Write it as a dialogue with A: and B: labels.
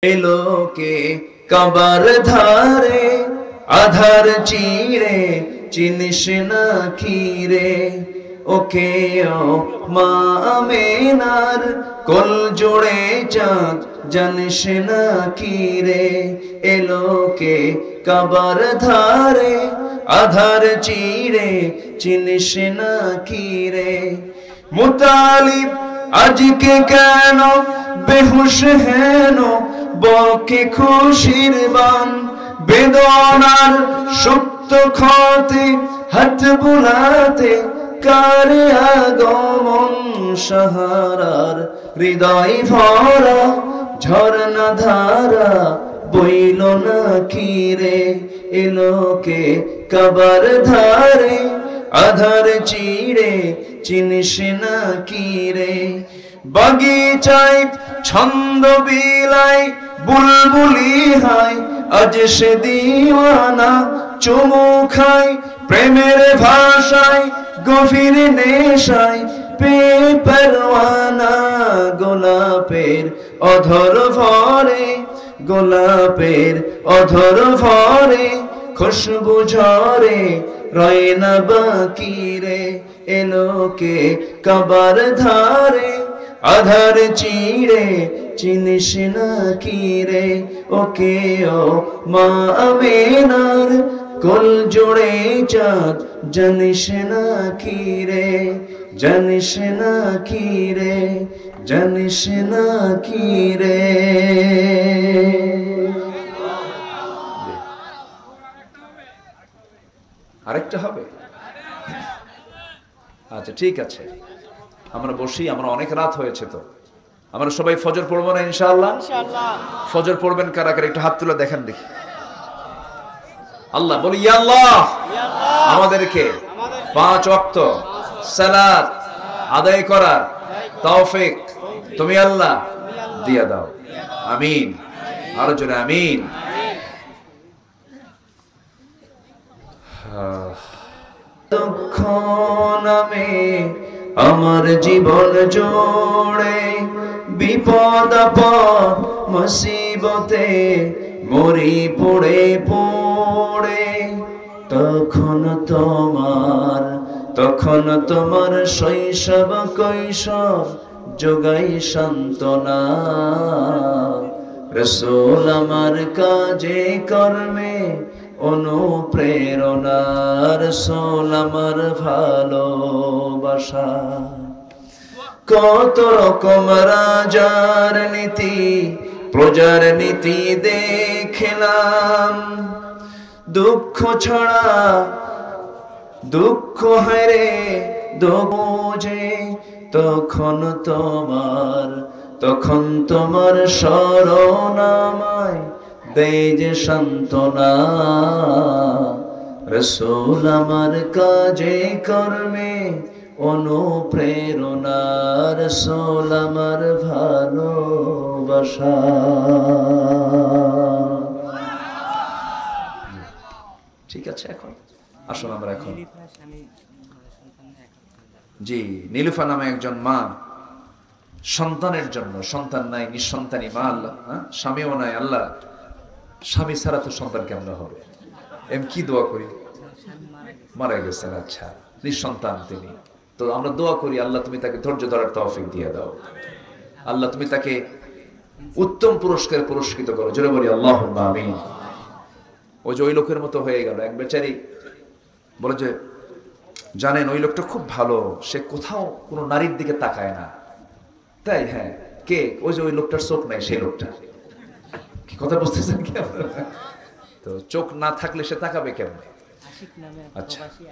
A: এলোকে কাবার ধারে আধার চিরে চিনিস না খিরে ওকে ও মা আমেনার কোল জোড়ে চাঁদ জানিস না খিরে এলোকে কাবার ধারে আধার চিরে চিনিস না খিরে মুতালিব আজকে কেন বেহুশ হেন বকে খুশির বান বেদনার সুপ্ত ক্ষতে হাত বুলাতে কার আগমন সাহারার হৃদয় ভরা ঝরনা ধারা বইল না খিরে এলোকে কাবার ধারে আধার চিড়ে চিনিস না খিরে বাগিচায় ছন্দ বিলায় বুলবুলি হায় আজ সে দিওয়ানা চুমু খায় প্রেমের ভাষায় গভীর নেশায় পরওয়ানা গোলাপের অধর ভরে গোলাপের অধর ভরে খুশবু ঝরে রয় না বাকি রে এলোকে কাবার ধারে আধার চিড়ে চিনিস না খিরে ওকে ও মা আমেনার কোল জোড়ে চাঁদ জানিস না খিরে জানিস না খিরে জানিস না খিরে। আরেকটা হবে? আচ্ছা ঠিক আছে, আমরা বসি, আমরা অনেক রাত হয়েছে তো আমরা সবাই ফজর পড়বো না ইনশাআল্লাহ? ফজর পড়বেন কারা কারা একটু হাত তুলে দেখেন দেখি। আল্লাহ বলি ইয়া আল্লাহ আমাদেরকে 5 ওয়াক্ত সালাত আদায় করার তৌফিক তুমি আল্লাহ দিয়া দাও, আমিন। আরো জোরে আমিন। দুঃখ নামে আমার জীবন জোড়ে বিপদ আপদ মুসিবতে মরি পড়ে পড়ে তখন তোমার শৈশব কৈশোর যোগাই সান্ত্বনা রাসূল আমার কাজে কর্মে অনুপ্রেরণা রাসূল আমার ভালোবাসা কত রকম রাজার নীতি প্রজার নীতি দেখলাম দুঃখ ছাড়া দুঃখ হারে দোজে তখন তোমার শরণ আমায় দেয় যে সান্ত্বনা রাসূল আমার কাজে কর্মে অনুপ্রেরণা রাসূল আমার ভালোবাসা। ঠিক আছে, এখন আসুন আমরা এখন জি নীলুফা নামে একজন মা সন্তানের জন্য, সন্তান নাই নিঃসন্তানী মা, আল্লাহ স্বামীও নাই, আল্লাহ স্বামী ছাড়া তো সন্তান কেমন হবে, কি দোয়া করি, মারা গেছেন, আচ্ছা নিঃসন্তান তিনি, তো আমরা দোয়া করি আল্লাহ তুমি তাকে ধৈর্য ধরার তৌফিক দিয়ে দাও, আল্লাহ তুমি তাকে উত্তম পুরস্কারে পুরস্কৃত করো, জোরে বলি আল্লাহুম্মা আমিন। ওই যে ওই লোকের মতো হয়ে গেল, এক বেচারি বলে যে জানেন ওই লোকটা খুব ভালো, সে কোথাও কোনো নারীর দিকে তাকায় না। তাই? হ্যাঁ। কে? ওই যে ওই লোকটার চোখ নাই, সেই লোকটা। কি কথা বুঝতেছেন কি আপনারা? তো চোখ না থাকলে সে তাকাবে কেমনে? আচ্ছা